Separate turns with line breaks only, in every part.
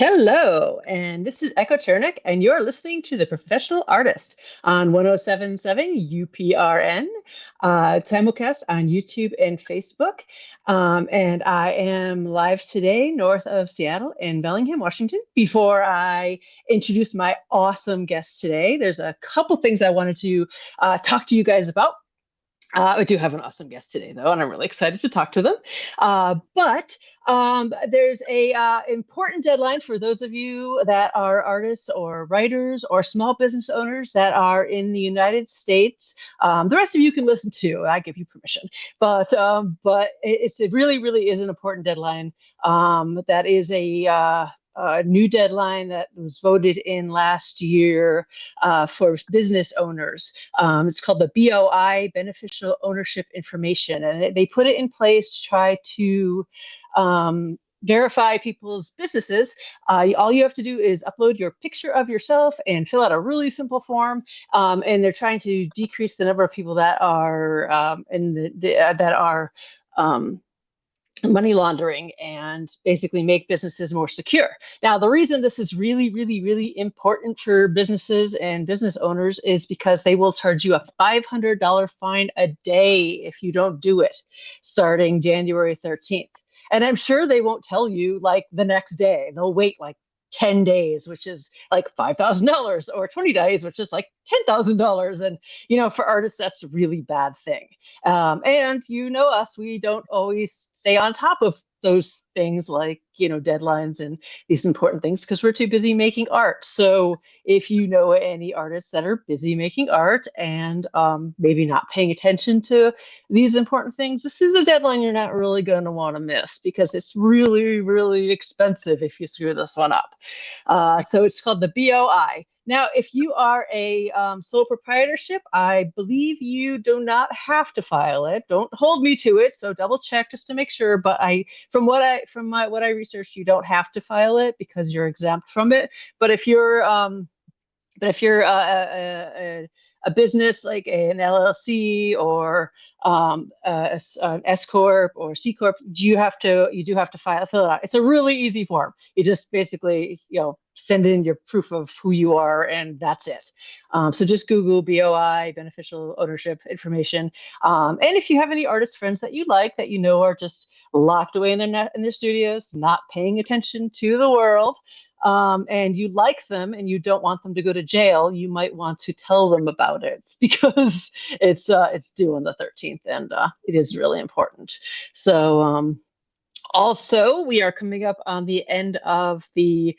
Hello, and this is Echo Chernick, and you're listening to The Professional Artist on 1077 UPRN, simulcast on YouTube and Facebook. And I am live today north of Seattle in Bellingham, Washington. Before I introduce my awesome guest today, there's a couple things I wanted to talk to you guys about. I do have an awesome guest today, though, and I'm really excited to talk to them. But there's a important deadline for those of you that are artists or writers or small business owners that are in the United States. The rest of you can listen to. I give you permission, but it really, really is an important deadline. That is a new deadline that was voted in last year for business owners. It's called the BOI, Beneficial Ownership Information, and they put it in place to try to verify people's businesses. All you have to do is upload your picture of yourself and fill out a really simple form. And they're trying to decrease the number of people that are money laundering and basically make businesses more secure. Now, the reason this is really, really, really important for businesses and business owners is because they will charge you a $500 fine a day if you don't do it, starting January 13th. And I'm sure they won't tell you like the next day. They'll wait like 10 days, which is like $5,000, or 20 days, which is like $10,000. And, for artists, that's a really bad thing. And us, we don't always stay on top of those things like, deadlines and these important things because we're too busy making art. So if you know any artists that are busy making art and maybe not paying attention to these important things, this is a deadline you're not really going to want to miss because it's really, really expensive if you screw this one up. So it's called the BOI. Now, if you are a sole proprietorship, I believe you do not have to file it. Don't hold me to it. So double check just to make sure. But from what I researched, you don't have to file it because you're exempt from it. But if you're a business like an LLC or an S corp or C corp, you do have to fill it out. It's a really easy form. You just basically send in your proof of who you are, and that's it. So just Google BOI, Beneficial Ownership Information. And if you have any artist friends that you like that are just locked away in their studios, not paying attention to the world, and you like them and you don't want them to go to jail, you might want to tell them about it because it's due on the 13th, and it is really important. So also, we are coming up on the end of the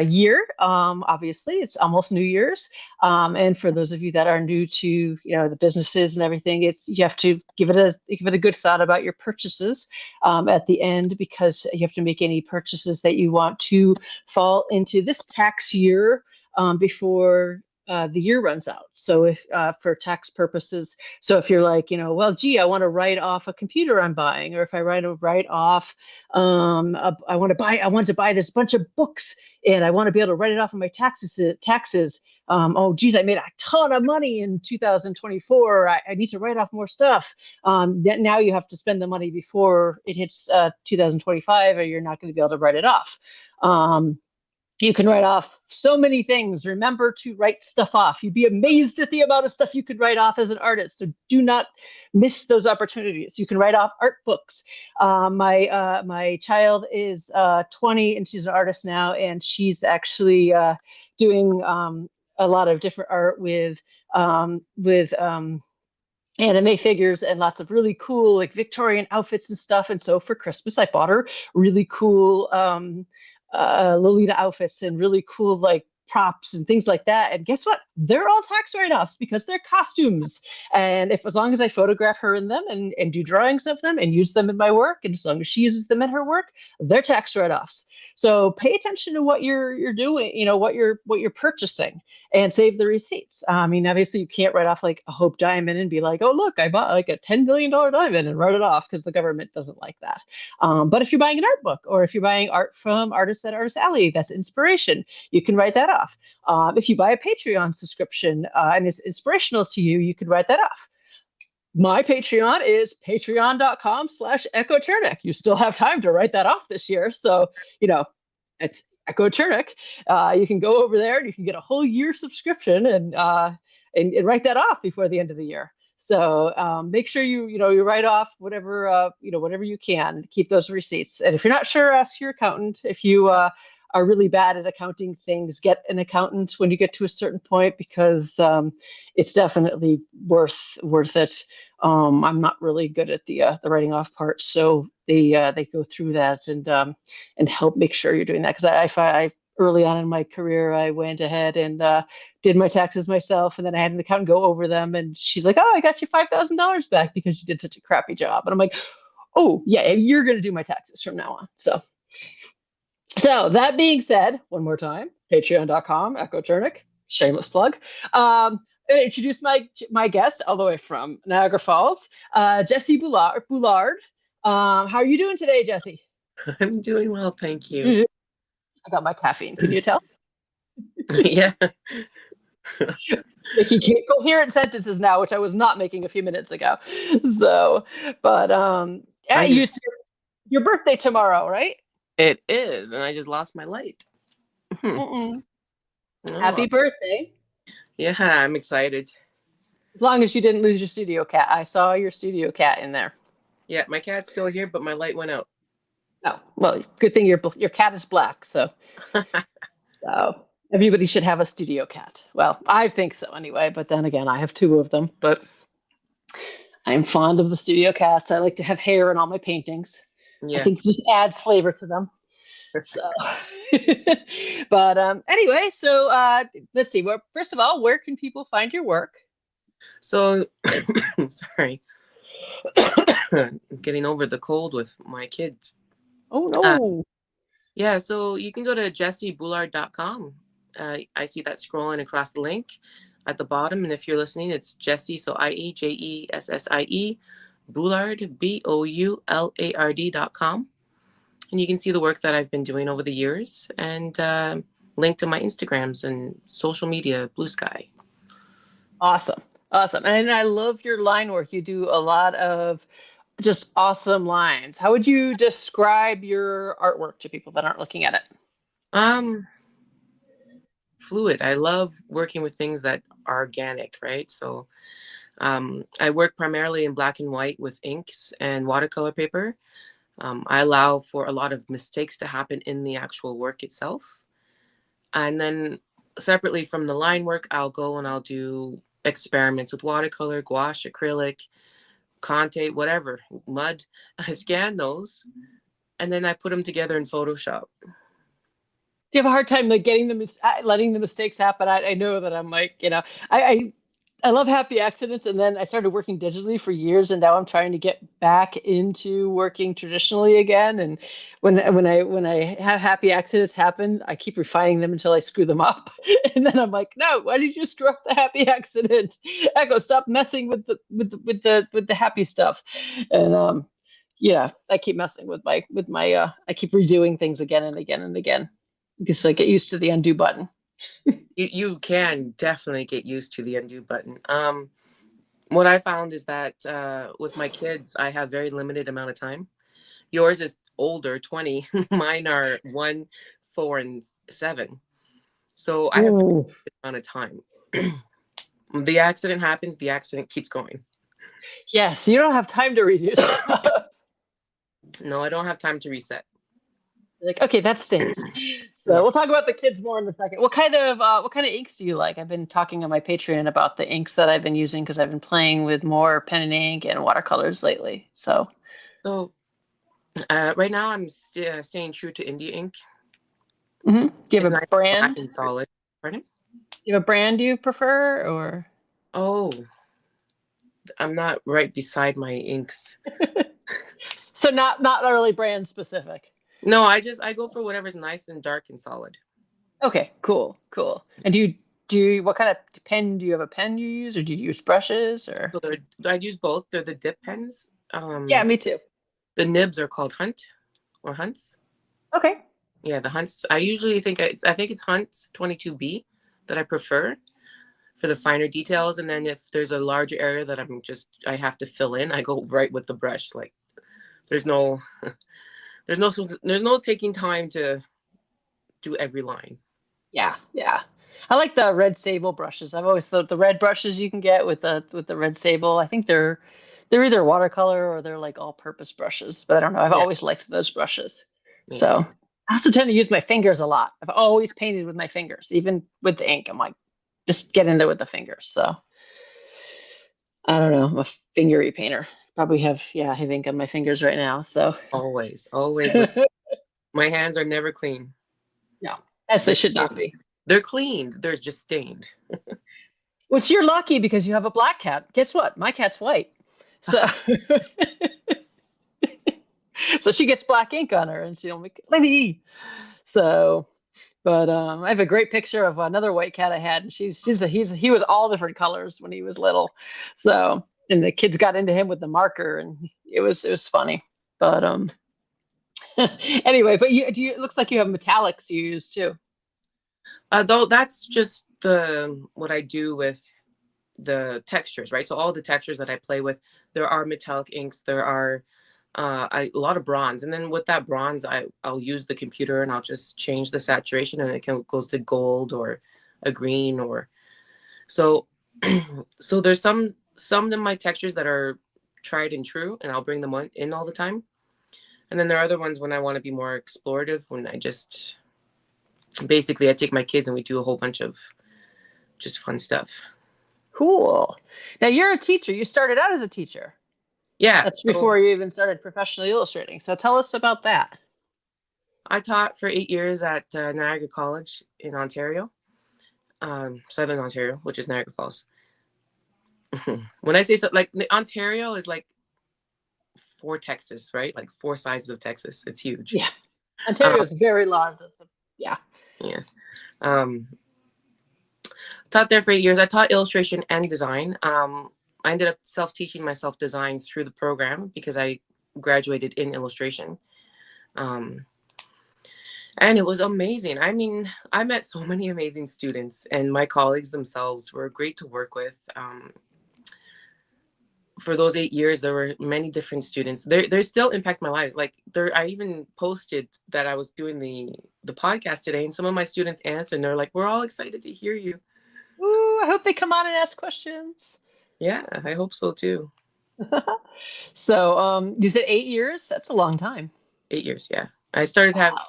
year. Obviously, it's almost New Year's. And for those of you that are new to the businesses and everything, you have to give it a good thought about your purchases at the end, because you have to make any purchases that you want to fall into this tax year before the year runs out. So if for tax purposes, so if you're like, well, gee, I want to write off a computer I'm buying, or if I write off, I want to buy this bunch of books and I want to be able to write it off on my taxes. Oh, geez, I made a ton of money in 2024. I need to write off more stuff. Now you have to spend the money before it hits 2025, or you're not going to be able to write it off. You can write off so many things. Remember to write stuff off. You'd be amazed at the amount of stuff you could write off as an artist. So do not miss those opportunities. You can write off art books. My child is 20 and she's an artist now, and she's actually doing a lot of different art with anime figures and lots of really cool like Victorian outfits and stuff. And so for Christmas, I bought her really cool Lolita outfits and really cool like props and things like that. And guess what? They're all tax write-offs because they're costumes. And as long as I photograph her in them and do drawings of them and use them in my work, and as long as she uses them in her work, they're tax write-offs. So pay attention to what you're doing, what you're purchasing, and save the receipts. I mean, obviously you can't write off like a Hope diamond and be like, oh, look, I bought like a $10 million diamond and write it off, because the government doesn't like that. But if you're buying an art book, or if you're buying art from artists at Artist Alley, that's inspiration, you can write that off. If you buy a Patreon subscription and it's inspirational to you, you could write that off. My Patreon is patreon.com/Echo Chernick. You still have time to write that off this year. So, Echo Chernick, you can go over there and you can get a whole year subscription and write that off before the end of the year. So make sure you write off whatever whatever you can. Keep those receipts. And if you're not sure, ask your accountant. If you are really bad at accounting things, get an accountant when you get to a certain point, because it's definitely worth it. I'm not really good at the writing off part, so they go through that and help make sure you're doing that. Because I early on in my career, I went ahead and did my taxes myself, and then I had an accountant go over them, and she's like, "Oh, I got you $5,000 back because you did such a crappy job." And I'm like, "Oh yeah, you're gonna do my taxes from now on." So that being said, one more time, patreon.com, Echo Chernick, shameless plug. Introduce my guest all the way from Niagara Falls, Jessie Boulard. How are you doing today, Jessie?
I'm doing well, thank you.
I got my caffeine. Can you tell?
Yeah.
Making coherent sentences now, which I was not making a few minutes ago. So, but your birthday tomorrow, right?
It is, and I just lost my light.
Oh. Happy birthday.
Yeah, I'm excited.
As long as you didn't lose your studio cat. I saw your studio cat in there.
Yeah, my cat's still here, but my light went out.
Oh, well, good thing your cat is black, so everybody should have a studio cat. Well, I think so anyway, but then again, I have 2 of them, but I'm fond of the studio cats. I like to have hair in all my paintings. Yeah. I think it just adds flavor to them. So, but anyway, so let's see. Well, first of all, where can people find your work?
So, sorry, getting over the cold with my kids.
Oh no.
Yeah, so you can go to jessieboulard.com. I see that scrolling across the link at the bottom, and if you're listening, it's Jessie, so IEJESSIE, Boulard, BOULARD.com. And you can see the work that I've been doing over the years, and link to my Instagrams and social media, Blue Sky.
Awesome. And I love your line work. You do a lot of just awesome lines. How would you describe your artwork to people that aren't looking at it?
Fluid. I love working with things that are organic, right? So I work primarily in black and white with inks and watercolor paper. I allow for a lot of mistakes to happen in the actual work itself. And then separately from the line work, I'll go and I'll do experiments with watercolor, gouache, acrylic, Conte, whatever, mud. I scan those and then I put them together in Photoshop.
Do you have a hard time like letting the mistakes happen? I know that I'm like, I love happy accidents, and then I started working digitally for years, and now I'm trying to get back into working traditionally again. And when I have happy accidents happen, I keep refining them until I screw them up, and then I'm like, no, why did you screw up the happy accident? Echo, stop messing with the happy stuff. And I keep messing with my I keep redoing things again and again and again because I get used to the undo button.
You can definitely get used to the undo button. What I found is that with my kids, I have very limited amount of time. Yours is older, 20. Mine are 1, 4, and 7. So I have a limited amount of time. The accident happens, the accident keeps going.
Yes, you don't have time to reduce.
No, I don't have time to reset.
Like, okay, that stinks. So we'll talk about the kids more in a second. What kind of inks do you like? I've been talking on my Patreon about the inks that I've been using because I've been playing with more pen and ink and watercolors lately. So
right now I'm staying true to India ink.
Mm-hmm. Do you have a brand?
Black and solid. Pardon?
Do you have a brand you prefer, or?
Oh, I'm not right beside my inks.
So not really brand specific.
No, I go for whatever's nice and dark and solid.
Okay, cool. And do you what kind of pen do you have? A pen you use, or do you use brushes, or?
So I use both. They're the dip pens.
Yeah, me too.
The nibs are called Hunt or Hunts.
Okay.
Yeah, the Hunts. I usually think it's Hunts 22B that I prefer for the finer details, and then if there's a larger area that I have to fill in, I go right with the brush. Like there's no taking time to do every line.
Yeah, yeah. I like the red sable brushes. I've always thought the red brushes you can get with the red sable. I think they're either watercolor or they're like all-purpose brushes. But I don't know. I've
Yeah,
always liked those brushes.
yeah.
So I also tend to use my fingers a lot. I've always painted with my fingers, even with the ink. I'm like, just get in there with the fingers. So I don't know. I'm a fingery painter. Probably have I have ink on my fingers right now. So
Always, always with my hands are never clean.
no, as they
They're
should not
stained.
be.
They're cleaned. They're just stained.
Which you're lucky because you have a black cat. Guess what? My cat's white. So so she gets black ink on her and she don't make Lady. So but I have a great picture of another white cat I had, and he was all different colors when he was little. So and the kids got into him with the marker, and it was funny. But anyway, but it looks like you have metallics you use too.
Though that's just what I do with the textures, right? So all the textures that I play with, there are metallic inks, there are a lot of bronze, and then with that bronze, I'll use the computer and I'll just change the saturation, and goes to gold or a green or so. So there's some of my textures that are tried and true, and I'll bring them in all the time. And then there are other ones when I want to be more explorative, when I just basically I take my kids and we do a whole bunch of just fun stuff.
Cool. Now you're a teacher. You started out as a teacher.
Yeah.
That's
So
before you even started professionally illustrating. So tell us about that.
I taught for 8 years at Niagara College in Ontario, Southern Ontario, which is Niagara Falls. When I say so, like Ontario is like 4 Texas, right? Like 4 sizes of Texas. It's huge.
Yeah. Ontario is very large. Yeah.
Yeah. Taught there for 8 years. I taught illustration and design. I ended up self-teaching myself design through the program because I graduated in illustration. And it was amazing. I mean, I met so many amazing students, and my colleagues themselves were great to work with. For those 8 years, there were many different students. They still impact my life. Like I even posted that I was doing the podcast today, and some of my students answered, and they're like, "We're all excited to hear you."
Ooh, I hope they come on and ask questions.
Yeah, I hope so too.
So, you said 8 years? That's a long time.
8 years, yeah. I started having,
Wow.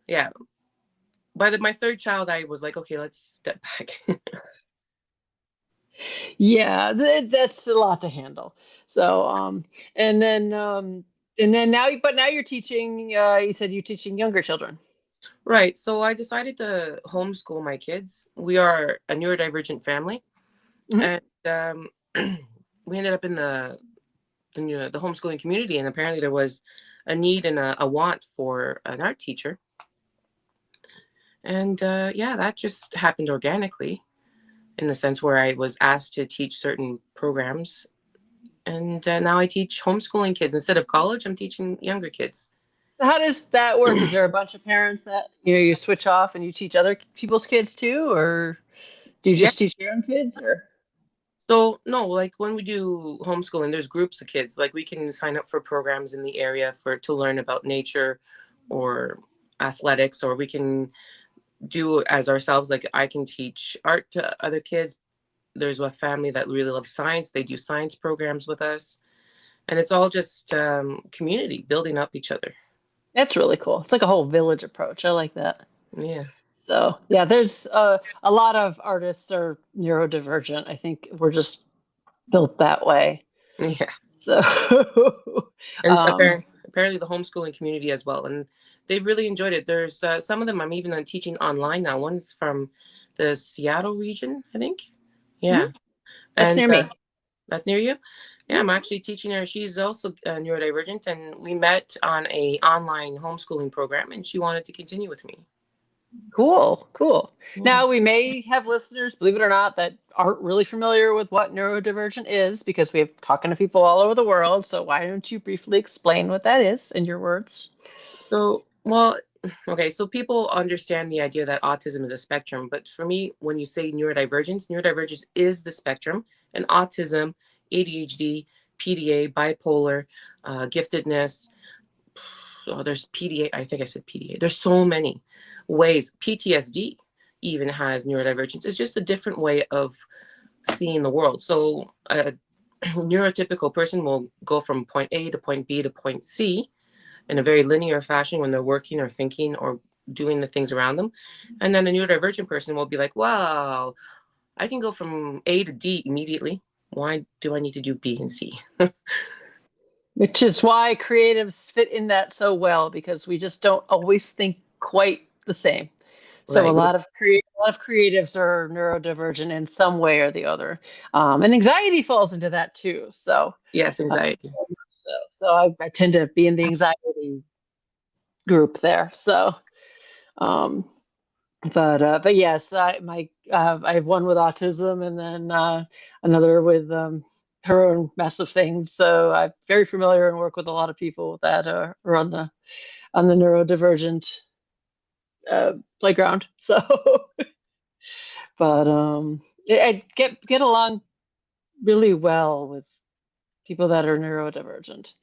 yeah. By my third child, I was like, okay, let's step back.
Yeah, that's a lot to handle. So, and then now you're teaching. You said you're teaching younger children.
Right. So I decided to homeschool my kids. We are a neurodivergent family,
Mhm.
and we ended up in the homeschooling community, and apparently there was a need and a want for an art teacher. And yeah, that just happened organically in the sense where I was asked to teach certain programs. And now I teach homeschooling kids. Instead of college, I'm teaching younger kids.
So how does that work? Is there a bunch of parents that you switch off and you teach other people's kids too, or do you
Yeah.
just teach your own kids? Or
So no, like when we do homeschooling, there's groups of kids. Like we can sign up for programs in the area to learn about nature or athletics, or we can do as ourselves. Like I can teach art to other kids. There's a family that really loves science. They do science programs with us, and it's all just community building up each other.
that's really cool. It's like a whole village approach. I like that.
Yeah.
So yeah, there's a lot of artists are neurodivergent. I think we're just built that way.
Yeah.
So
And
um,
apparently the homeschooling community as well, and they've really enjoyed it. There's some of them I'm even teaching online now. One's from the Seattle region, I think. Yeah.
mhm, that's
And
near me.
that's near you. Yeah,
Mhm.
I'm actually teaching her. She's also neurodivergent, and we met on a online homeschooling program, and she wanted to continue with me.
Cool, cool.
Yeah.
Now we may have listeners, believe it or not, that aren't really familiar with what neurodivergent is because we have talking to people all over the world. So why don't you briefly explain what that is in your words?
So, well, okay, so people understand the idea that autism is a spectrum, but for me, when you say neurodivergence is the spectrum, and autism, ADHD, PDA, bipolar, giftedness, there's PDA. I think I said PDA. There's so many ways. PTSD even has neurodivergence. It's just a different way of seeing the world. So a neurotypical person will go from point A to point B to point C in a very linear fashion when they're working or thinking or doing the things around them. And then a neurodivergent person will be like, wow, I can go from A to D immediately. Why do I need to do B and C?
Which is why creatives fit in that so well, because we just don't always think quite the same. So
Right.
a lot of creatives are neurodivergent in some way or the other, and anxiety falls into that too. So
Yes, anxiety.
I tend to be in the anxiety group there. So, but yes, I have one with autism, and then another with her own mess of things. So I'm very familiar and work with a lot of people that are on the neurodivergent playground. So, but I get along really well with people that are neurodivergent.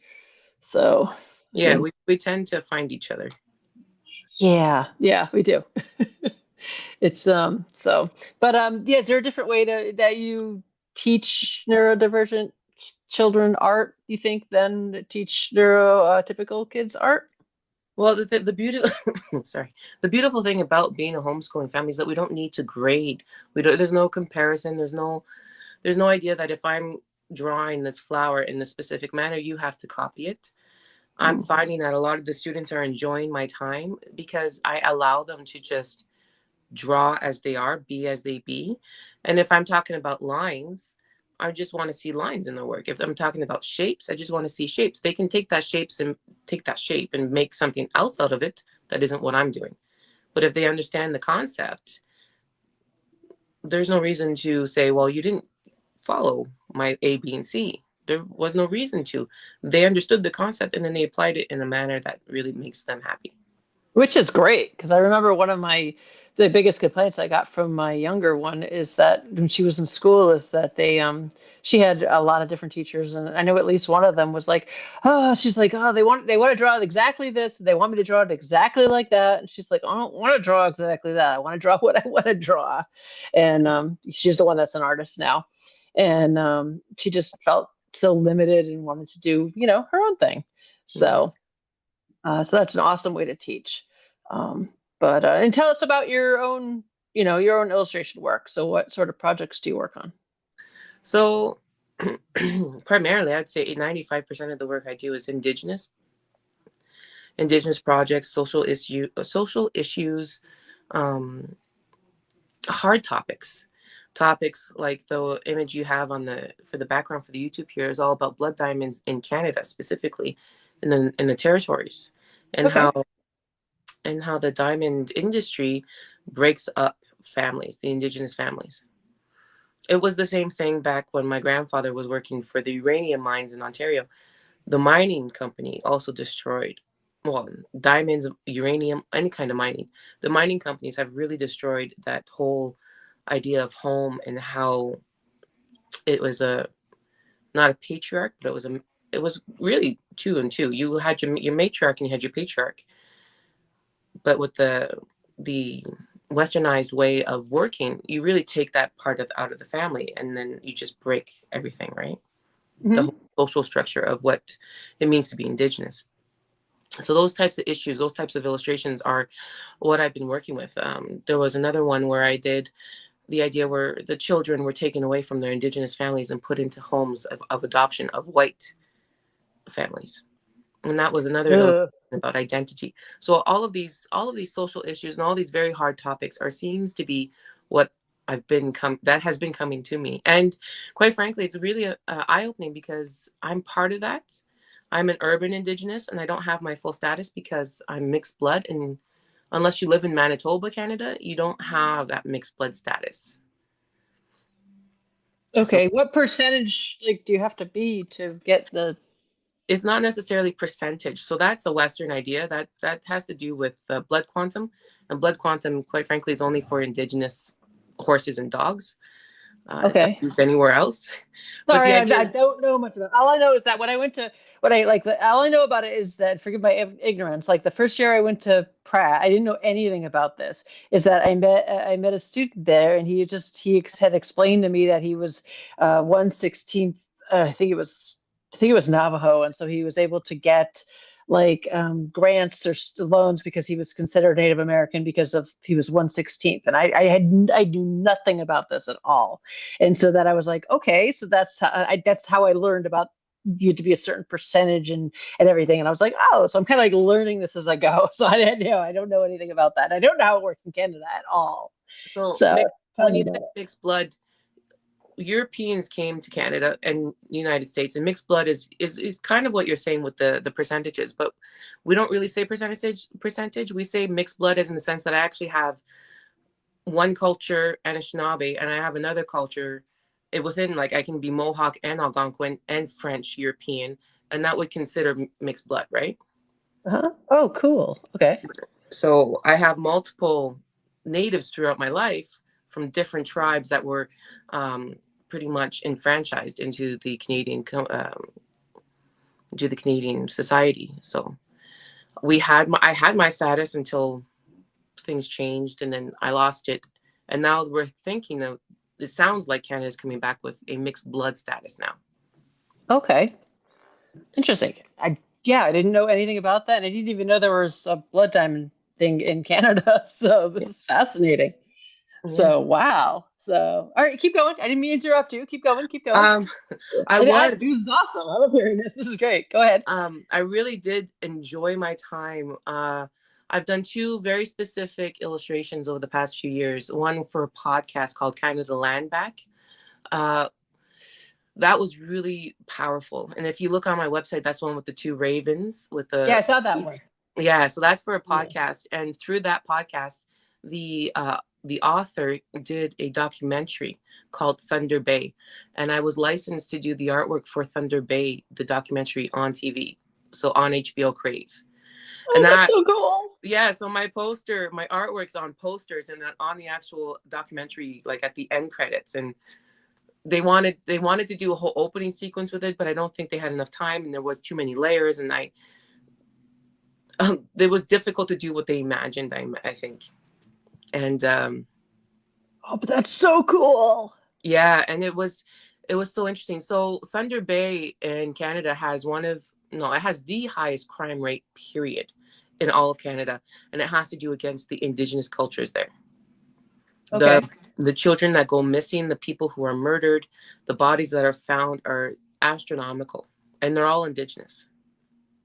So
Yeah, we tend to find each other.
yeah, we do. It's so, but yeah, is there a different way that you teach neurodivergent children art, you think, than teach neurotypical kids art?
Well, the beautiful sorry, the beautiful thing about being a homeschooling family is that we don't need to grade. We don't. There's no comparison. There's no idea that if I'm drawing this flower in this specific manner, you have to copy it. I'm finding that a lot of the students are enjoying my time because I allow them to just draw as they are, be as they be. And if I'm talking about lines, I just want to see lines in their work. If I'm talking about shapes, I just want to see shapes. They can take that shape and make something else out of it that isn't what I'm doing. But if they understand the concept, there's no reason to say, well, you didn't follow my A, B, and C. There was no reason to. They understood the concept and then they applied it in a manner that really makes them happy.
Which is great, because I remember one of the biggest complaints I got from my younger one is that when she was in school is that she had a lot of different teachers, and I know at least one of them was like, oh, she's like, oh, they want to draw exactly this, they want me to draw it exactly like that, and she's like, I don't want to draw exactly that, I want to draw what I want to draw. And she's the one that's an artist now, and she just felt so limited and wanted to do her own thing. So so that's an awesome way to teach. But and tell us about your own illustration work. So what sort of projects do you work on?
So primarily, I'd say 95% of the work I do is Indigenous projects, social issues, hard topics like the image you have for the background for the YouTube here is all about blood diamonds in Canada, specifically in the territories, and how the diamond industry breaks up families, the Indigenous families. It was the same thing back when my grandfather was working for the uranium mines in Ontario. The mining company also destroyed, well, diamonds, uranium, any kind of mining. The mining companies have really destroyed that whole idea of home and how it was not a patriarch, but it was really two and two. You had your matriarch and you had your patriarch. But with the westernized way of working, you really take that part out of the family, and then you just break everything, right? Mm-hmm. The whole social structure of what it means to be Indigenous. So those types of issues, those types of illustrations are what I've been working with. There was another one where I did the idea where the children were taken away from their Indigenous families and put into homes of adoption of white families. And that was another about identity. So all of these social issues and all these very hard topics seems to be what that has been coming to me. And quite frankly, it's really eye-opening because I'm part of that. I'm an urban Indigenous and I don't have my full status because I'm mixed blood. And unless you live in Manitoba, Canada, you don't have that mixed blood status.
Okay. So, what percentage do you have to be to get the...
It's not necessarily percentage. So that's a Western idea that has to do with blood quantum. And blood quantum, quite frankly, is only for Indigenous horses and dogs. It's not
Okay.
used anywhere else. But the
Sorry,
idea
I
is,
don't know much about. All I know is that when I went to all I know about it is that, forgive my ignorance. Like the first year I went to Pratt, I didn't know anything about this. Is that I met a student there, and he had explained to me that he was 1/16th. I think it was Navajo, and so he was able to get like grants or loans because he was considered Native American because of he was 1/16th, and I knew nothing about this at all. And so that I was like, okay, so that's how I learned about you to be a certain percentage and everything. And I was like, oh, so I'm kind of like learning this as I go. So I don't know anything about that. I don't know how it works in Canada at all.
so
So tell
when
me
you
about
say
it.
mixed blood, Europeans came to Canada and United States, and mixed blood is kind of what you're saying with the percentages, but we don't really say percentage. We say mixed blood as in the sense that I actually have one culture, Anishinaabe, and I have another culture within, like I can be Mohawk and Algonquin and French European, and that would consider mixed blood, right?
Uh-huh. Oh, cool. Okay.
So I have multiple natives throughout my life from different tribes that were um, pretty much enfranchised into the Canadian society. So I had my status until things changed, and then I lost it. And now we're thinking of, it sounds like Canada's coming back with a mixed blood status now.
Okay. Interesting. I didn't know anything about that, and I didn't even know there was a blood diamond thing in Canada. So this
Yeah.
is fascinating.
Yeah.
So wow. So all right, keep going. I didn't mean to interrupt you. Keep going. Keep going.
Um, I
This
was.
is awesome. I love hearing this. This is great. Go ahead.
I really did enjoy my time. I've done two very specific illustrations over the past few years. One for a podcast called Canada Land Back. Uh, that was really powerful. And if you look on my website, that's one with the two ravens with
Yeah, I
the,
saw that one.
yeah. So that's for a
Yeah.
podcast. And through that podcast, the author did a documentary called Thunder Bay, and I was licensed to do the artwork for Thunder Bay, the documentary on TV, so on HBO Crave.
Oh,
And
that's
that,
so cool.
yeah, so my artwork's on posters and then on the actual documentary, like at the end credits. And they wanted to do a whole opening sequence with it, but I don't think they had enough time, and there was too many layers, and it was difficult to do what they imagined, I think. And
Oh, but that's so cool.
yeah, and it was so interesting. So Thunder Bay in Canada has one of no, it has the highest crime rate period in all of Canada, and it has to do against the Indigenous cultures there. The
Okay.
the children that go missing, the people who are murdered, the bodies that are found are astronomical, and they're all Indigenous.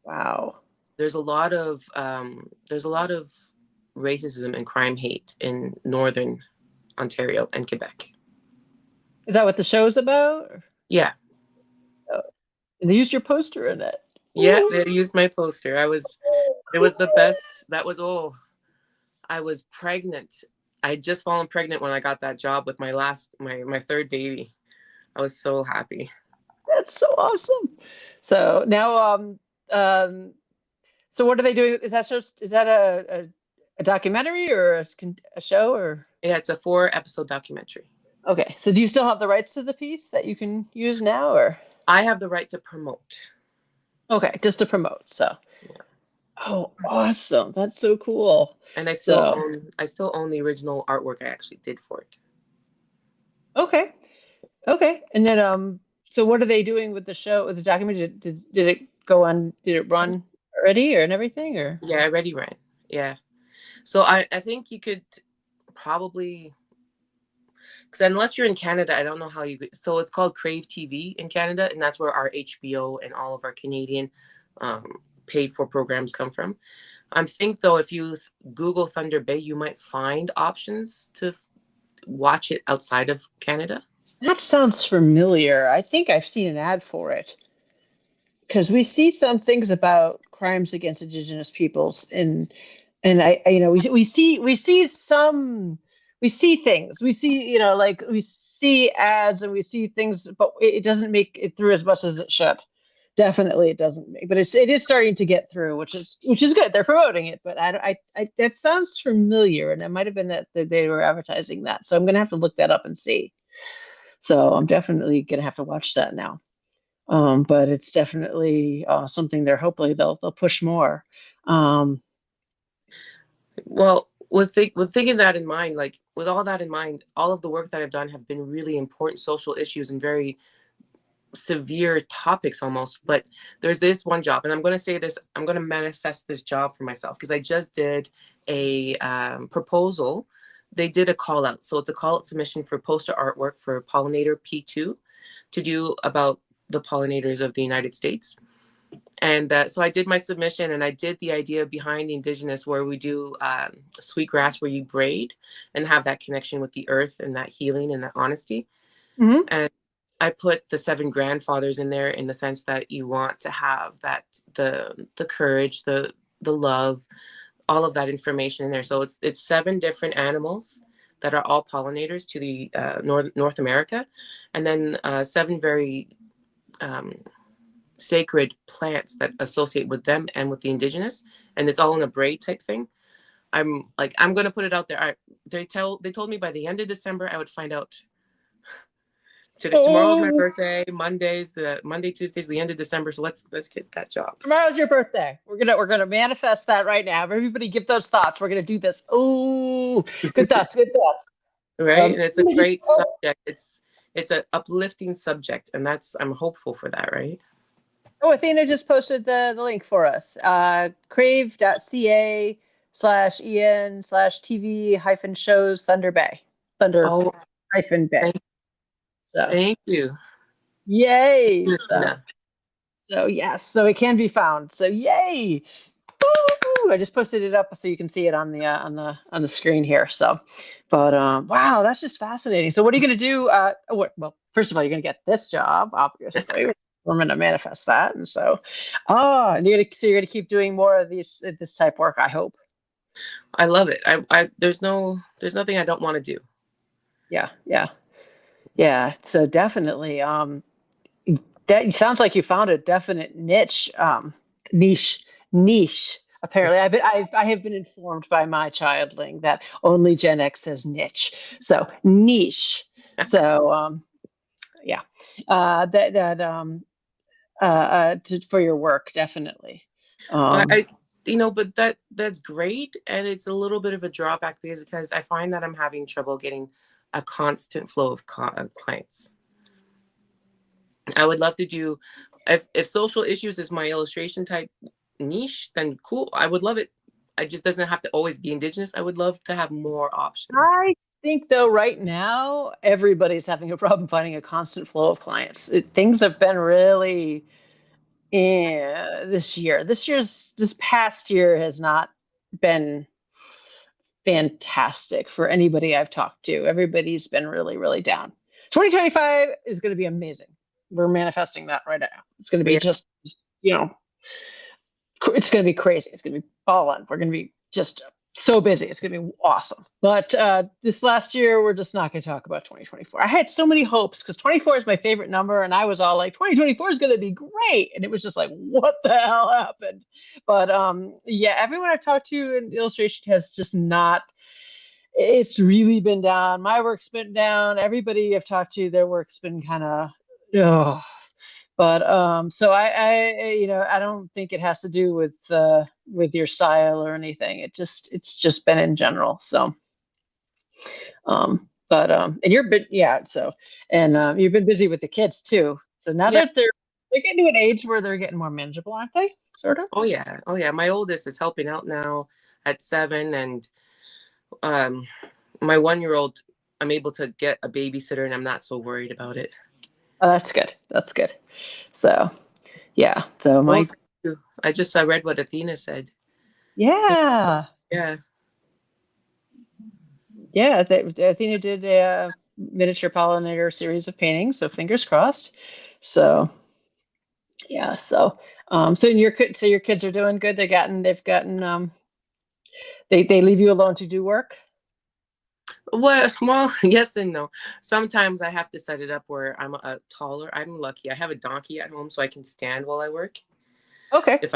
Wow.
There's a lot of racism and crime hate in northern Ontario and Quebec.
Is that what the show's about?
Yeah.
Oh, and they used your poster in it.
Yeah,
Ooh.
they used my poster. It was the best. I was pregnant. I had just fallen pregnant when I got that job with my third baby. I was so happy.
That's so awesome. So now, um, so what are they doing? Is that a documentary or a show or?
Yeah, it's a 4 episode documentary.
Okay. So do you still have the rights to the piece that you can use now or?
I have the right to promote.
Okay, just to promote. So,
Yeah.
oh, awesome. That's so cool.
And
So,
I still own the original artwork I actually did for it.
okay. Okay. And then, so what are they doing with the show, with the documentary? Did it go on, did it run already or and everything or?
Yeah, I already ran. Yeah. So I think you could probably, because unless you're in Canada, I don't know how you could. So it's called Crave TV in Canada, and that's where our HBO and all of our Canadian paid for programs come from. I think though, if you Google Thunder Bay, you might find options to watch it outside of Canada.
That sounds familiar. I think I've seen an ad for it because we see some things about crimes against Indigenous peoples and we see things. We see, like we see ads and we see things, but it doesn't make it through as much as it should. Definitely it doesn't make, but it is starting to get through, which is good. They're promoting it, but I that sounds familiar, and it might have been that they were advertising that. So I'm gonna have to look that up and see. So I'm definitely going to have to watch that now. But it's definitely something they're hopefully they'll push more.
Well, with thinking that in mind, like with all that in mind, all of the work that I've done have been really important social issues and very severe topics almost. But there's this one job, and I'm going to say this, I'm going to manifest this job for myself because I just did a proposal. They did a call out. So it's a call out submission for poster artwork for Pollinator P2 to do about the pollinators of the United States. And so I did my submission, and I did the idea behind the Indigenous, where we do sweetgrass, where you braid and have that connection with the earth and that healing and that honesty.
Mm-hmm.
And I put the 7 grandfathers in there in the sense that you want to have that the courage, the love, all of that information in there. So it's 7 different animals that are all pollinators to the North America, and then 7 very sacred plants that associate with them and with the Indigenous, and it's all in a braid type thing. I'm going to put it out there. They told me by the end of December I would find out. Tomorrow's my birthday. Monday, Tuesday's the end of December. So let's get that job.
Tomorrow's your birthday. We're gonna manifest that right now. Everybody, give those thoughts. We're gonna do this. Oh, good thoughts. Good thoughts.
Right, and it's a great subject. It's an uplifting subject, and I'm hopeful for that. Right.
Oh, Athena just posted the link for us. crave.ca/en/tv-shows Thunder Bay. Thunder-Bay. So
thank you.
Yay. So yes, so it can be found. So yay. Woo! I just posted it up so you can see it on the screen here. So, but wow, that's just fascinating. So what are you going to do? Well, first of all, you're going to get this job, obviously. We're going to manifest that, and so, and you're going to keep doing more of this type work, I hope.
I love it. There's nothing I don't want to do.
Yeah. So definitely, that sounds like you found a definite niche. Apparently, I have been informed by my childling that only Gen X says niche. So niche. So yeah, for your work, definitely.
But that's great, and it's a little bit of a drawback because I find that I'm having trouble getting a constant flow of clients. I would love to do, if social issues is my illustration type niche, then cool. I would love it. It just doesn't have to always be Indigenous. I would love to have more options.
I think though right now everybody's having a problem finding a constant flow of clients. Things have been really this year. This past year has not been fantastic for anybody I've talked to. Everybody's been really, really down. 2025 is going to be amazing. We're manifesting that right now. It's going to be just, it's going to be crazy. It's going to be balling. We're going to be just so busy. It's going to be awesome. But this last year, we're just not going to talk about 2024. I had so many hopes because 24 is my favorite number. And I was all like, 2024 is going to be great. And it was just like, what the hell happened? But yeah, everyone I've talked to in illustration has just not, it's really been down. My work's been down. Everybody I've talked to, their work's been kind of, but so I don't think it has to do with your style or anything. It's just been in general. So, and you've been you've been busy with the kids too. So now that they're getting to an age where they're getting more manageable, aren't they? Sort of.
Oh yeah. My oldest is helping out now at 7, and my 1-year-old, I'm able to get a babysitter, and I'm not so worried about it.
Oh, that's good. So, yeah. So
I read what Athena said.
Yeah. Athena did a miniature pollinator series of paintings. So fingers crossed. So, yeah. So, so your kids are doing good. They've gotten they leave you alone to do work.
Well, yes and no. Sometimes I have to set it up where I'm I'm lucky. I have a donkey at home, so I can stand while I work.
Okay.
If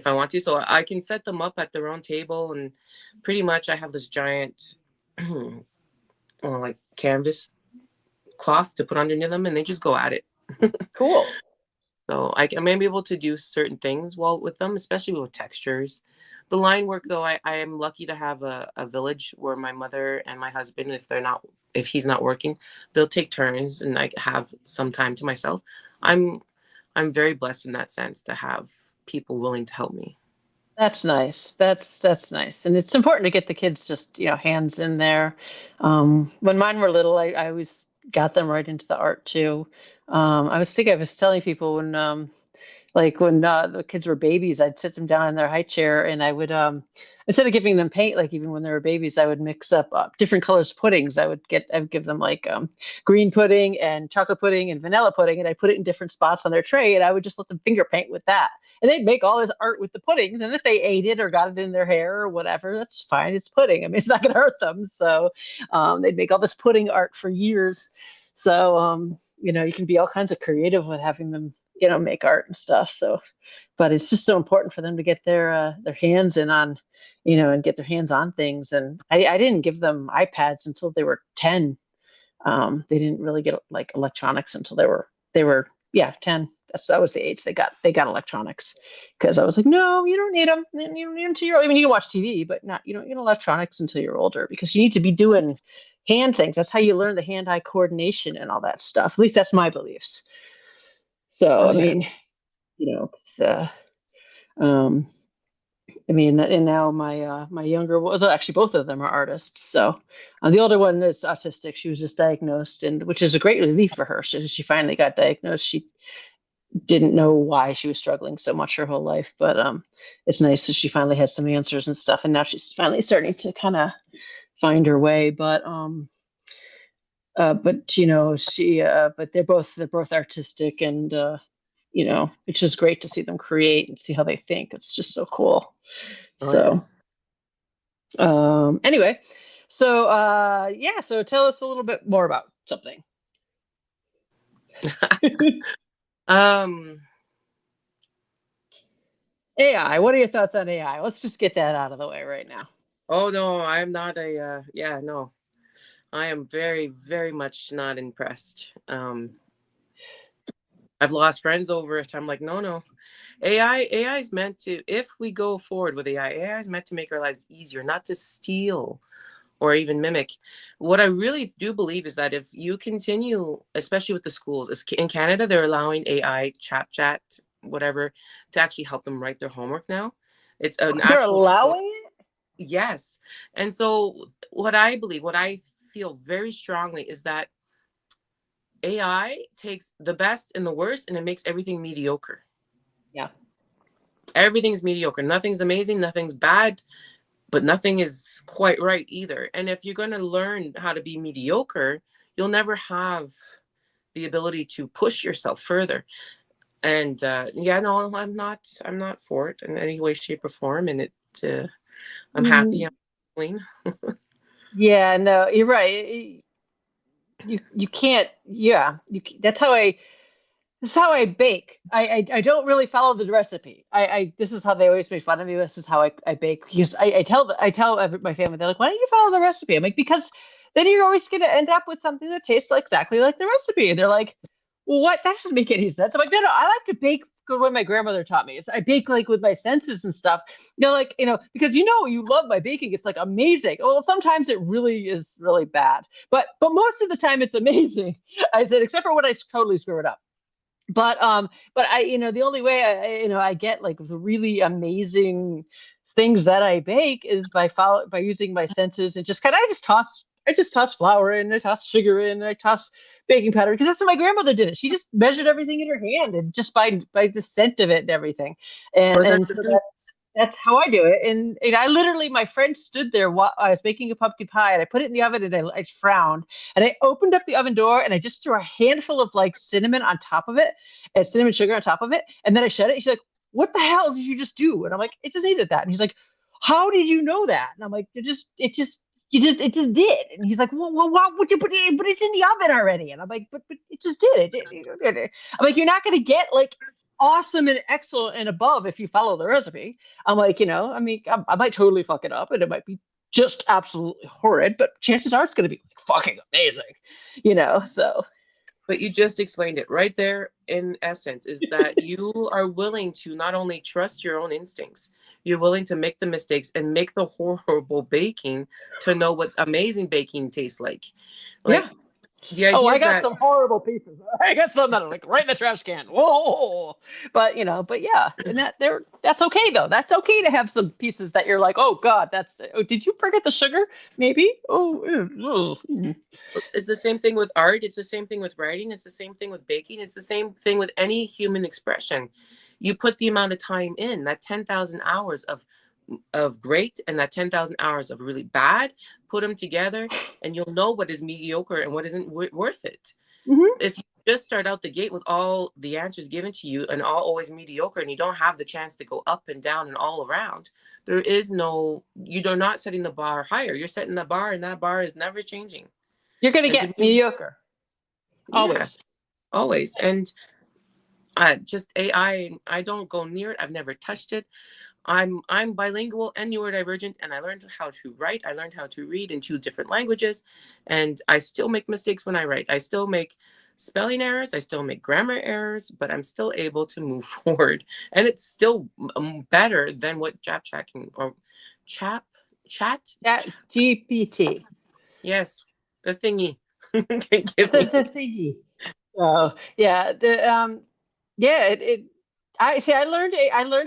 I want to, so I can set them up at their own table, and pretty much I have this giant, like canvas cloth to put underneath them, and they just go at it.
Cool.
So I may be able to do certain things well with them, especially with textures. The line work, though, I am lucky to have a village where my mother and my husband, if he's not working, they'll take turns and I have some time to myself. I'm very blessed in that sense to have people willing to help me.
That's nice. That's nice. And it's important to get the kids just, hands in there. When mine were little, I always got them right into the art too. I was telling people when the kids were babies, I'd sit them down in their high chair and I would instead of giving them paint, like even when they were babies, I would mix up different colors puddings. I'd give them like green pudding and chocolate pudding and vanilla pudding, and I put it in different spots on their tray, and I would just let them finger paint with that. And they'd make all this art with the puddings, and if they ate it or got it in their hair or whatever, that's fine. It's pudding. I mean, it's not going to hurt them. So they'd make all this pudding art for years. So you can be all kinds of creative with having them make art and stuff. So, but it's just so important for them to get their hands in on, and get their hands on things. And I didn't give them iPads until they were 10. They didn't really get like electronics until they were 10. That was the age they got electronics, because I was like, no, you don't need them. You don't need them until I mean, you can watch TV, but you don't get electronics until you're older, because you need to be doing hand things. That's how you learn the hand-eye coordination and all that stuff. At least that's my beliefs. So, I mean, and now my younger, well, actually both of them are artists. So the older one is autistic. She was just diagnosed, and which is a great relief for her. She finally got diagnosed. She didn't know why she was struggling so much her whole life, but it's nice that she finally has some answers and stuff, and now she's finally starting to kind of find her way. But they're both artistic, and it's just great to see them create and see how they think. It's just so cool.
Oh,
So anyway, so tell us a little bit more about something. AI, what are your thoughts on AI? Let's just get that out of the way right now.
Oh no, I'm not no. I am very, very much not impressed. I've lost friends over it. I'm like, no. AI is meant to, if we go forward with AI is meant to make our lives easier, not to steal or even mimic. What I really do believe is that if you continue, especially with the schools, in Canada, they're allowing AI, chat, whatever, to actually help them write their homework now. It's an
They're allowing it?
Yes. And so what I feel very strongly is that AI takes the best and the worst and it makes everything mediocre.
Yeah.
Everything's mediocre. Nothing's amazing, nothing's bad, but nothing is quite right either. And if you're going to learn how to be mediocre, you'll never have the ability to push yourself further. And no, I'm not for it in any way, shape, or form. And I'm happy I'm clean.
Yeah, no, you're right. You can't. Yeah, that's how I bake. I don't really follow the recipe. This is how they always make fun of me. This is how I bake, because I tell my family, they're like, why don't you follow the recipe? I'm like, because then you're always going to end up with something that tastes exactly like the recipe. And they're like, well, what? That doesn't make any sense. I'm like, no, I like to bake the way my grandmother taught me. I bake like with my senses and stuff. Because you love my baking. It's like amazing. Well, sometimes it really is really bad, but most of the time it's amazing. I said, except for when I totally screw it up. But the only way I get like the really amazing things that I bake is by using my senses, and I just toss flour in, I toss sugar in, I toss baking powder, because that's how my grandmother did it. She just measured everything in her hand, and just by the scent of it and everything. And so that's how I do it. And I literally, my friend stood there while I was making a pumpkin pie, and I put it in the oven, and I frowned, and I opened up the oven door, and I just threw a handful of like cinnamon on top of it, and cinnamon sugar on top of it, and then I shut it. She's like, "What the hell did you just do?" And I'm like, "It just needed that." And he's like, "How did you know that?" And I'm like, it just did." And he's like, well, what would you put it? But it's in the oven already. And I'm like, but it just did. I'm like, you're not going to get like awesome and excellent and above if you follow the recipe. I'm like, I might totally fuck it up, and it might be just absolutely horrid, but chances are it's going to be fucking amazing, you know? So,
But you just explained it right there in essence, is that you are willing to not only trust your own instincts, you're willing to make the mistakes and make the horrible baking to know what amazing baking tastes like.
yeah.
Like the
Oh,
idea
I
is
got
that,
some horrible pieces. I got some that are like right in the trash can. Whoa! But you know, but yeah, and that's okay though. That's okay to have some pieces that you're like, oh God, that's. Oh, did you forget the sugar? Maybe. Oh,
it's the same thing with art, it's the same thing with writing, it's the same thing with baking, it's the same thing with any human expression. You put the amount of time in, that 10,000 hours of great and that 10,000 hours of really bad, put them together and you'll know what is mediocre and what isn't worth it.
mm-hmm.
If you just start out the gate with all the answers given to you and all always mediocre, and you don't have the chance to go up and down and all around, there is no, you're not setting the bar higher, you're setting the bar, and that bar is never changing.
You're gonna
And to
get
me,
mediocre
yeah,
always.
always. And just AI, I don't go near it. I've never touched it. I'm bilingual and neurodivergent, and I learned how to write. I learned how to read in 2 different languages, and I still make mistakes when I write. I still make spelling errors. I still make grammar errors, but I'm still able to move forward, and it's still better than what Chat can, or Chat Chat.
That GPT.
Yes, the thingy can give me.
The thingy. So yeah, yeah, I see. I learned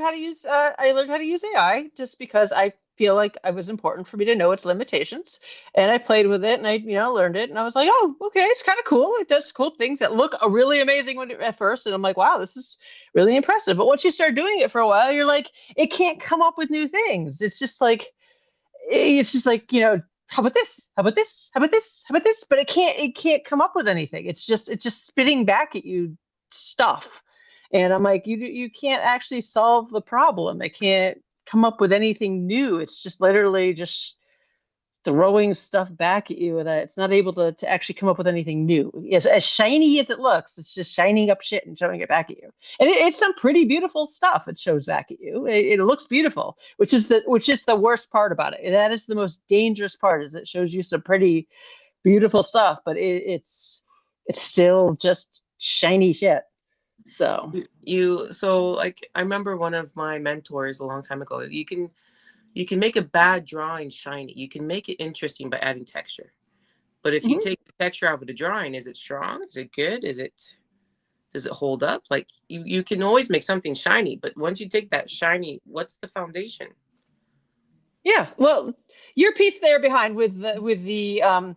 how to use. I learned how to use AI just because I feel like it was important for me to know its limitations, and I played with it, and I, learned it, and I was like, oh, okay, it's kind of cool. It does cool things that look really amazing at first, and I'm like, wow, this is really impressive. But once you start doing it for a while, you're like, it can't come up with new things. It's just like, how about this? How about this? How about this? How about this? But it can't come up with anything. It's just spitting back at you stuff. And I'm like, you can't actually solve the problem. It can't come up with anything new. It's just literally just throwing stuff back at you, and it's not able to actually come up with anything new. As shiny as it looks, it's just shining up shit and showing it back at you. And it's some pretty beautiful stuff it shows back at you. It looks beautiful, which is the worst part about it. That is the most dangerous part, is it shows you some pretty beautiful stuff, but it's still just shiny shit. So
So like, I remember one of my mentors a long time ago, you can make a bad drawing shiny. You can make it interesting by adding texture. But if you
mhm.
take the texture out of the drawing, is it strong? Is it good? Does it hold up? Like, you can always make something shiny, but once you take that shiny, what's the foundation?
Yeah, well, your piece there behind with the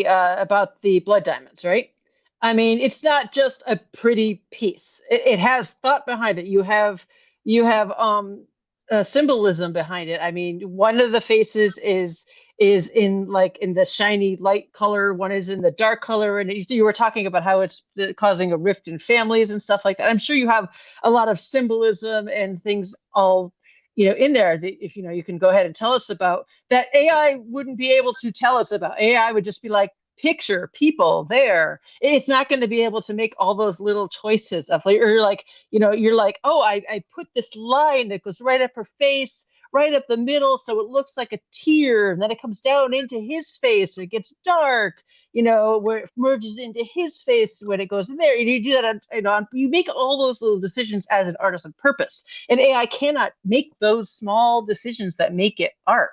about the blood diamonds, right? I mean, it's not just a pretty piece. It has thought behind it. You have symbolism behind it. I mean, one of the faces is in the shiny light color, one is in the dark color, and you were talking about how it's causing a rift in families and stuff like that. I'm sure you have a lot of symbolism and things all in there that, if you can go ahead and tell us about that. AI wouldn't be able to tell us about. AI would just be like, picture people there. It's not going to be able to make all those little choices of like, or you're like, oh, I put this line that goes right up her face, right up the middle, so it looks like a tear, and then it comes down into his face and it gets dark, where it merges into his face when it goes in there. And you do that you make all those little decisions as an artist on purpose, and AI cannot make those small decisions that make it art.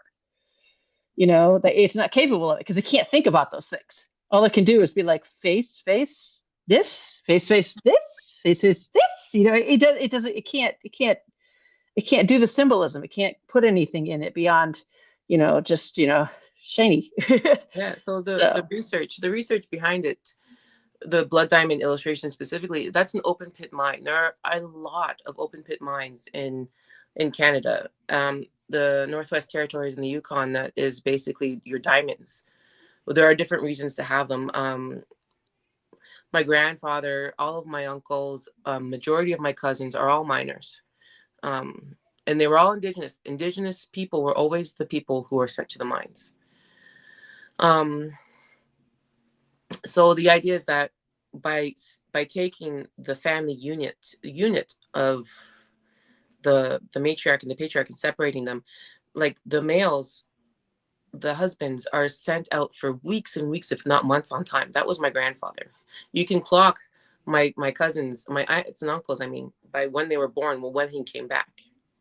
That it's not capable of it because it can't think about those things. All it can do is be like, face this, face this, face this. It can't do the symbolism. It can't put anything in it beyond just shiny.
Yeah. So the
So
research behind it, the blood diamond illustration specifically, that's an open pit mine. There are a lot of open pit mines in Canada. The Northwest Territories and the Yukon, that is basically your diamonds. Well, there are different reasons to have them. My grandfather, all of my uncles, majority of my cousins are all miners. And they were all indigenous. Indigenous people were always the people who were sent to the mines. So the idea is that by taking the family unit of the matriarch and the patriarch and separating them, like the males the husbands are sent out for weeks and weeks, if not months on time. That was my grandfather. You can clock my cousins, my aunts and uncles, I mean, by when they were born, well, when he came back,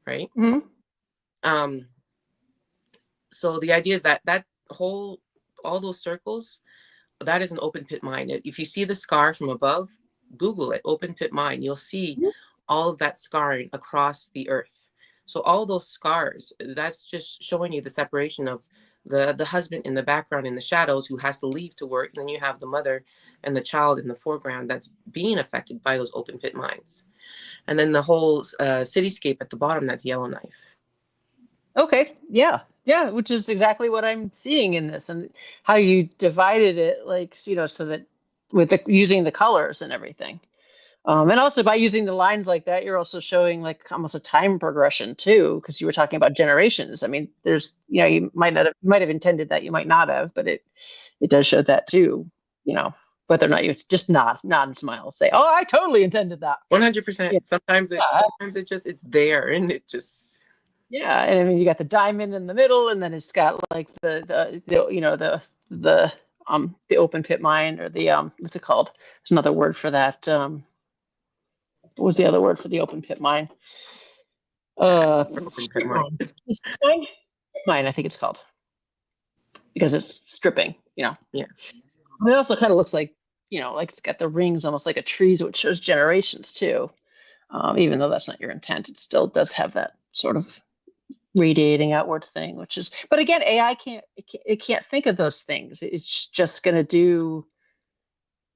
right?
Mm-hmm.
So the idea is that all those circles, that is an open pit mine. If you see the scar from above, Google it, open pit mine. You'll see all of that scarring across the earth. So all those scars, that's just showing you the separation of the husband in the background in the shadows who has to leave to work. And then you have the mother and the child in the foreground that's being affected by those open pit mines. And then the whole cityscape at the bottom, that's Yellowknife.
Okay. Yeah. Yeah. Which is exactly what I'm seeing in this, and how you divided it, like, so that with using the colors and everything. And also by using the lines like that, you're also showing like almost a time progression too, because you were talking about generations. I mean, there's, you might have intended that, you might not have, but it does show that too, whether or not you just nod and smile, say, "Oh, I totally intended that."
100%.
Yeah.
Sometimes it's there, and it just.
Yeah, and I mean, you got the diamond in the middle, and then it's got like the open pit mine, or the what's it called? There's another word for that. What was the other word for the open pit mine?
Open pit mine.
Mine, I think it's called, because it's stripping.
Yeah.
It also kind of looks like, like it's got the rings, almost like a tree, which shows generations too. Even though that's not your intent, it still does have that sort of radiating outward thing, which is, but again, AI can't think of those things. It's just going to do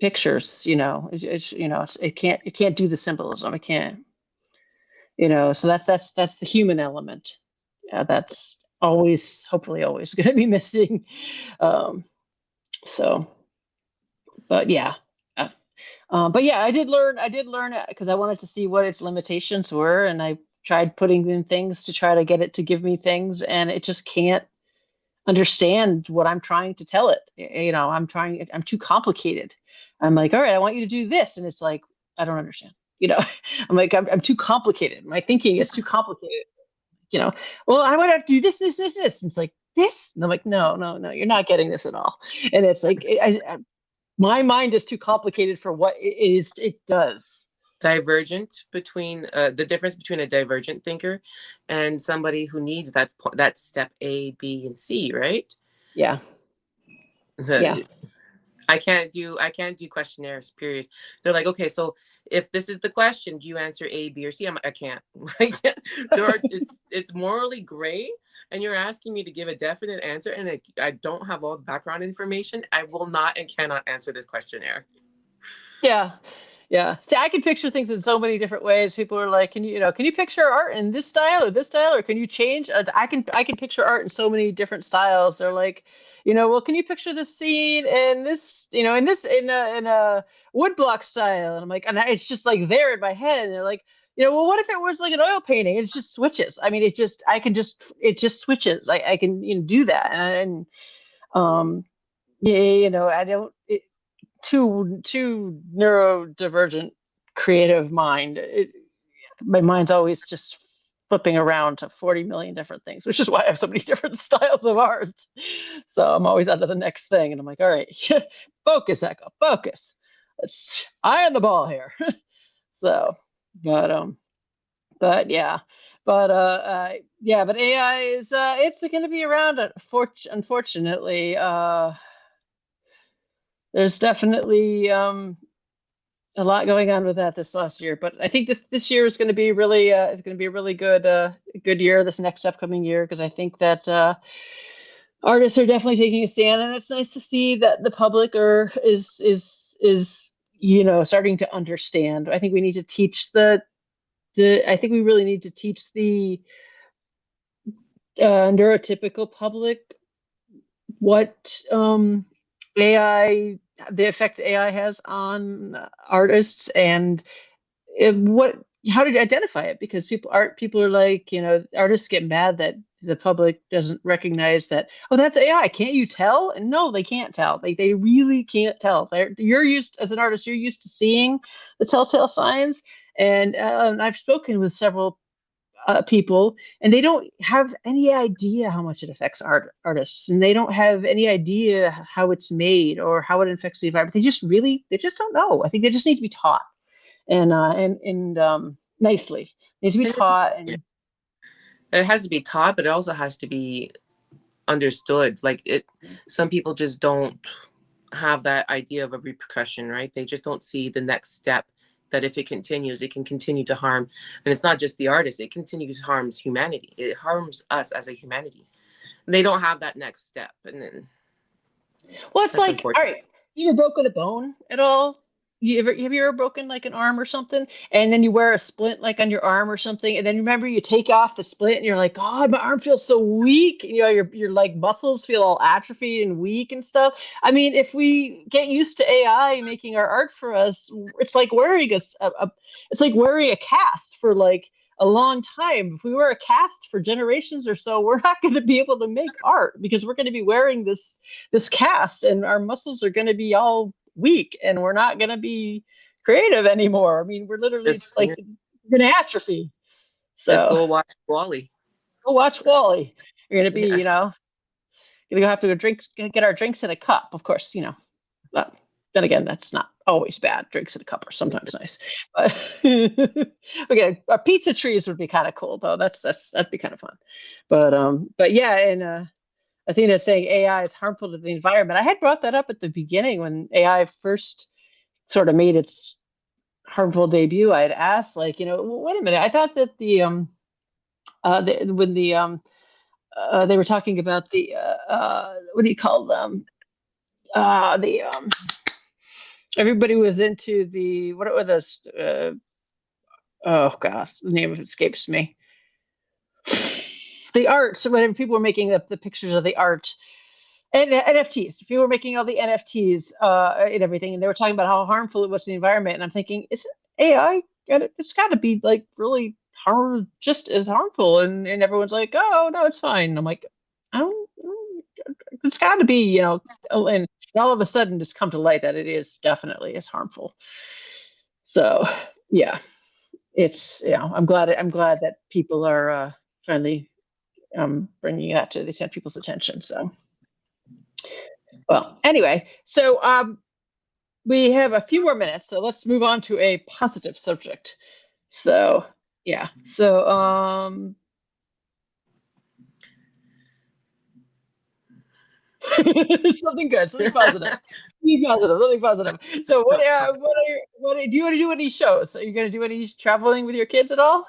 pictures, it can't do the symbolism. It can't, so that's the human element. That's hopefully always going to be missing. So, but yeah. But yeah, I did learn it because I wanted to see what its limitations were, and I tried putting in things to try to get it to give me things, and it just can't understand what I'm trying to tell it. I'm too complicated. I'm like, all right, I want you to do this, and it's like, I don't understand. I'm like, I'm too complicated. My thinking is too complicated. Well, I want to do this. And it's like, this, and I'm like, no, you're not getting this at all. And it's like, my mind is too complicated for what it does.
Divergent between the difference between a divergent thinker and somebody who needs that step A, B, and C, right?
Yeah. Yeah.
I can't do questionnaires, period. They're like, okay, so if this is the question, do you answer A, B, or C? I can't. It's morally gray, and you're asking me to give a definite answer, and I don't have all the background information. I will not and cannot answer this questionnaire.
Yeah. Yeah. See, I can picture things in so many different ways. People are like, can you picture art in this style or this style, or can you change? I can picture art in so many different styles. They're like, well, can you picture this scene in this, in a woodblock style? And I'm like, and it's just like there in my head. And they're like, well, what if it was like an oil painting? It just switches. I mean, it just switches. I can do that. And yeah, I don't. Too neurodivergent creative mind. My mind's always just flipping around to 40 million different things, which is why I have so many different styles of art. So I'm always onto the next thing, and I'm like, all right, focus, Echo, focus. Let's eye on the ball here. So, but yeah. But AI is it's going to be around. Unfortunately, there's definitely a lot going on with that this last year, but I think this year is going to be really a really good year, this next upcoming year, because I think that artists are definitely taking a stand, and it's nice to see that the public is starting to understand. I think we need to teach I think we really need to teach the neurotypical public what the effect AI has on artists, and how to identify it, because people are like, artists get mad that the public doesn't recognize that, oh, that's AI, can't you tell? And no, they can't tell. They really can't tell. As an artist, you're used to seeing the telltale signs, and I've spoken with several people, and they don't have any idea how much it affects artists, and they don't have any idea how it's made or how it affects the environment. They just don't know. I think they just need to be taught, and nicely. They need to be
And it's,
taught,
yeah,
and
it has to be taught, but it also has to be understood. Like some people just don't have that idea of a repercussion, right? They just don't see the next step, that if it continues, it can continue to harm. And it's not just the artist, it continues to harms humanity. It harms us as a humanity. And they don't have that next step. And then
well, it's
that's
like, all
unfortunate.
right, you ever broken a bone at all? Have you ever broken like an arm or something, and then you wear a splint like on your arm or something, and then remember you take off the splint and you're like, God, my arm feels so weak. You know, your like muscles feel all atrophied and weak and stuff. I mean, if we get used to AI making our art for us, it's like wearing it's like wearing a cast for like a long time. If we wear a cast for generations or so, we're not going to be able to make art because we're going to be wearing this cast, and our muscles are going to be all weak, and we're not going to be creative anymore. I mean, we're literally
Just,
like
yeah,
going to atrophy.
just
So
go watch Wally.
go watch Wally. You're going to be,
Yeah.
going to have to go get our drinks in a cup. Of course, but then again, that's not always bad. Drinks in a cup are sometimes nice. But okay, our pizza trees would be kind of cool though. That'd be kind of fun. But yeah, and Athena's saying AI is harmful to the environment. I had brought that up at the beginning when AI first sort of made its harmful debut. I had asked, like, wait a minute. I thought that when they were talking about what do you call them? The Everybody was into the what were those? Oh God, the name of it escapes me. The art. So when people were making the pictures of the art, and NFTs. If you were making all the NFTs and everything, and they were talking about how harmful it was to the environment, and I'm thinking, is AI? It's got to be like really just as harmful, and everyone's like, oh no, it's fine. And I'm like, oh, it's got to be, and all of a sudden, it's come to light that it is definitely as harmful. So yeah, I'm glad that people are finally bringing that to people's attention. So. Well, anyway, so we have a few more minutes, so let's move on to a positive subject. So, yeah. So, something good, something positive. Something positive. So, do you want to do any shows? Are you going to do any traveling with your kids at all?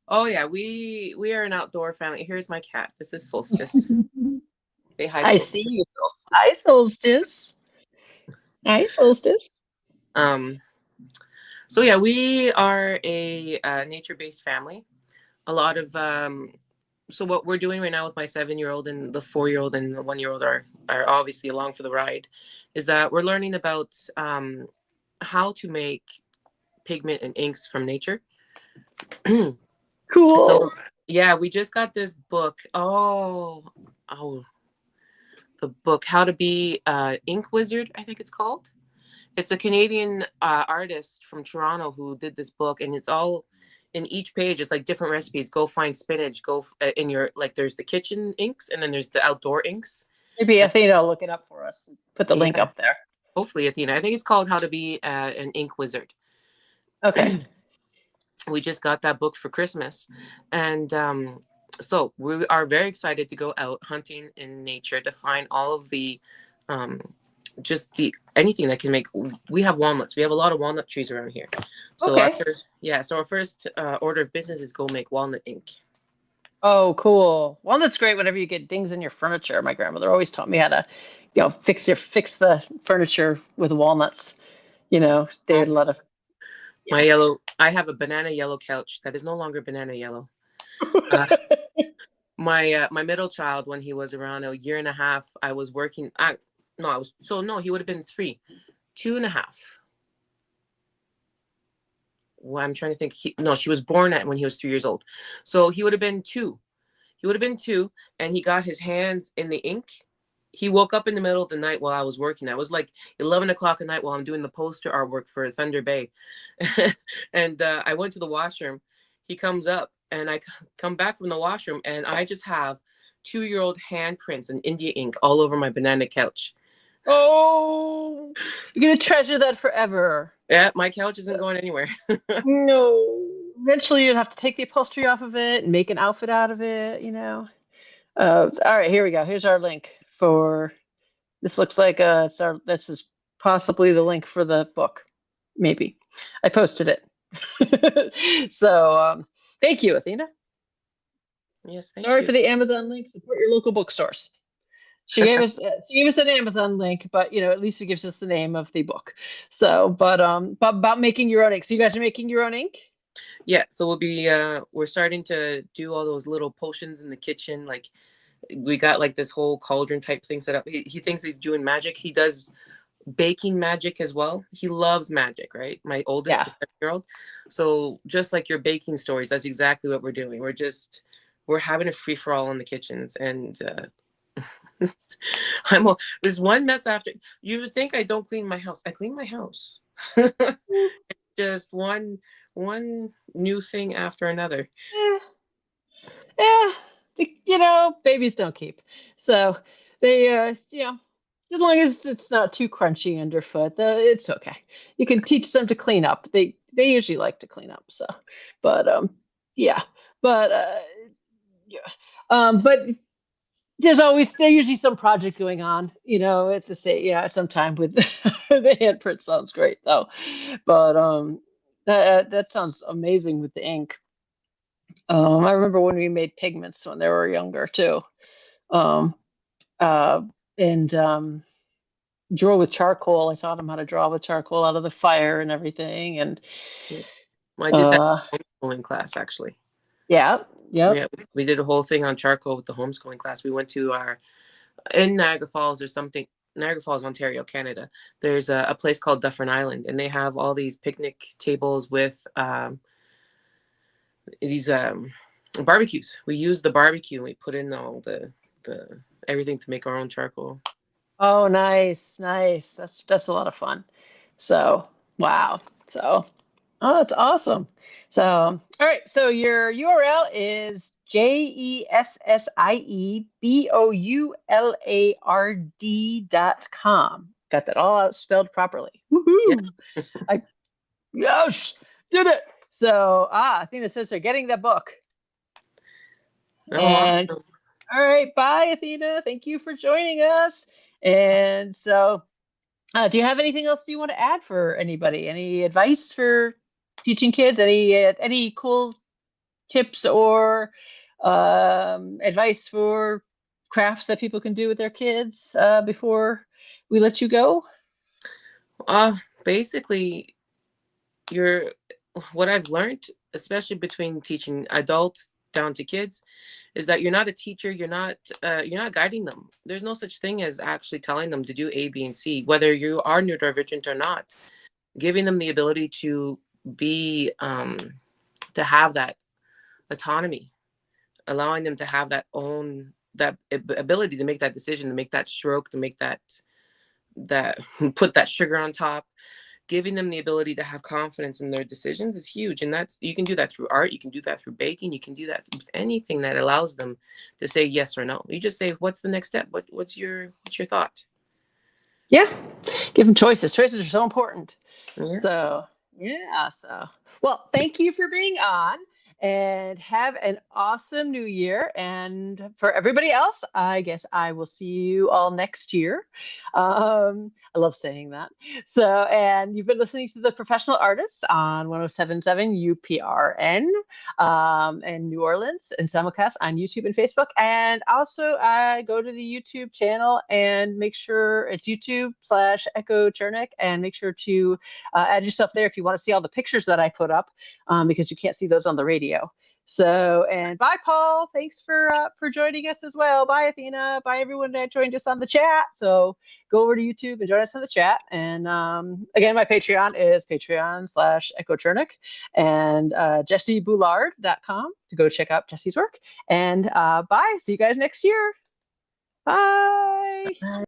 Oh yeah, we are an outdoor family. Here's my cat. This is Solstice. Say hi,
I see
Solstice.
you. Hi, Solstice. Hi, Solstice.
Um, so yeah, we are a nature-based family. A lot of so what we're doing right now with my 7-year-old and the 4-year-old and the 1-year-old are obviously along for the ride, is that we're learning about how to make pigment and inks from nature.
Cool.
So yeah, we just got this book. Oh, the book How to Be Ink Wizard, I think it's called. It's a Canadian artist from Toronto who did this book, and it's all in each page. It's like different recipes. Go find spinach. Go in your, like, there's the kitchen inks, and then there's the outdoor inks.
Maybe
And,
Athena will look it up for us and put the link
yeah,
up there.
hopefully, Athena. I think it's called How to Be an Ink Wizard.
Okay.
We just got that book for Christmas, and so we are very excited to go out hunting in nature to find all of the just the anything that can make. We have walnuts. We have a lot of walnut trees around here. So
Okay.
our first order of business is go make walnut ink.
Oh, cool. Walnut's great whenever you get dings in your furniture. My grandmother always taught me how to, fix the furniture with walnuts. They
Oh,
had a lot of,
my
yeah.
yellow. I have a banana yellow couch that is no longer banana yellow. Uh, my middle child, when he was around a year and a half, I was working. No, he would have been 3, 2.5. Well, I'm trying to think. No, she was born when he was 3 years old, so he would have been 2. He would have been 2, and he got his hands in the ink. He woke up in the middle of the night while I was working. I was like 11 o'clock at night while I'm doing the poster artwork for Thunder Bay, and I went to the washroom. He comes up and I come back from the washroom, and I just have 2-year-old handprints and India ink all over my banana couch.
Oh, you're gonna treasure that forever.
Yeah, my couch isn't going anywhere.
No. Eventually, you'd have to take the upholstery off of it and make an outfit out of it, you know. All right, here we go. Here's our link for this. Looks like this is possibly the link for the book. Maybe. I posted it. So thank you, Athena.
Yes, thank
Sorry
you.
for the Amazon link. Support your local bookstores. She gave us an Amazon link, but at least it gives us the name of the book. So, but about making your own ink. So you guys are making your own ink?
Yeah, so we're starting to do all those little potions in the kitchen. Like, we got like this whole cauldron type thing set up. He thinks he's doing magic. He does baking magic as well. He loves magic, right? My oldest,
Yeah.
the 7-year-old. So just like your baking stories, that's exactly what we're doing. We're having a free for all in the kitchens, and there's one mess after. You would think I don't clean my house. I clean my house. Just one new thing after another.
Yeah. Babies don't keep. So they, as long as it's not too crunchy underfoot, it's okay. You can teach them to clean up. They usually like to clean up. So, but yeah, but but there's usually some project going on, at the same, at some time with the handprint. Sounds great though, but that sounds amazing with the ink. I remember when we made pigments when they were younger too, um, and draw with charcoal. I taught them how to draw with charcoal out of the fire and everything, and
I did that in homeschooling class actually.
Yeah.
We did a whole thing on charcoal with the homeschooling class. We went to in Niagara Falls or something. Niagara Falls, Ontario, Canada. There's a place called Dufferin Island, and they have all these picnic tables with these barbecues. We use the barbecue and we put in all the everything to make our own charcoal.
Oh, nice. That's a lot of fun. So, wow. So, oh, that's awesome. So, all right. So your URL is JESSIEBOULARD.com. Got that all out spelled properly. Woohoo!
Yeah.
Yes, did it. So, Athena says they're getting the book.
Oh,
and
awesome.
All right, bye, Athena. Thank you for joining us. And so, do you have anything else you want to add for anybody? Any advice for teaching kids? Any cool tips or advice for crafts that people can do with their kids before we let you go?
Basically, what I've learned, especially between teaching adults down to kids, is that you're not a teacher. You're not guiding them. There's no such thing as actually telling them to do A, B, and C, whether you are neurodivergent or not. Giving them the ability to be to have that autonomy, allowing them to have that ability to make that decision, to make that stroke, to make that put that sugar on top. Giving them the ability to have confidence in their decisions is huge. And you can do that through art. You can do that through baking. You can do that with anything that allows them to say yes or no. You just say, what's the next step? What's your thought?
Yeah. Give them choices. Choices are so important.
Yeah.
So, well, thank you for being on. And have an awesome new year. And for everybody else, I guess I will see you all next year. I love saying that. So, and you've been listening to The Professional Artists on 107.7 UPRN in New Orleans, and simulcast on YouTube and Facebook. And also, go to the YouTube channel and make sure it's YouTube/Echo Chernick, and make sure to add yourself there if you want to see all the pictures that I put up, because you can't see those on the radio. So, and bye, Paul. Thanks for joining us as well. Bye, Athena. Bye, everyone that joined us on the chat. So go over to YouTube and join us on the chat. And again, my Patreon is patreon.com/Echo Chernick, and JessieBoulard.com to go check out Jessie's work. And bye. See you guys next year. Bye.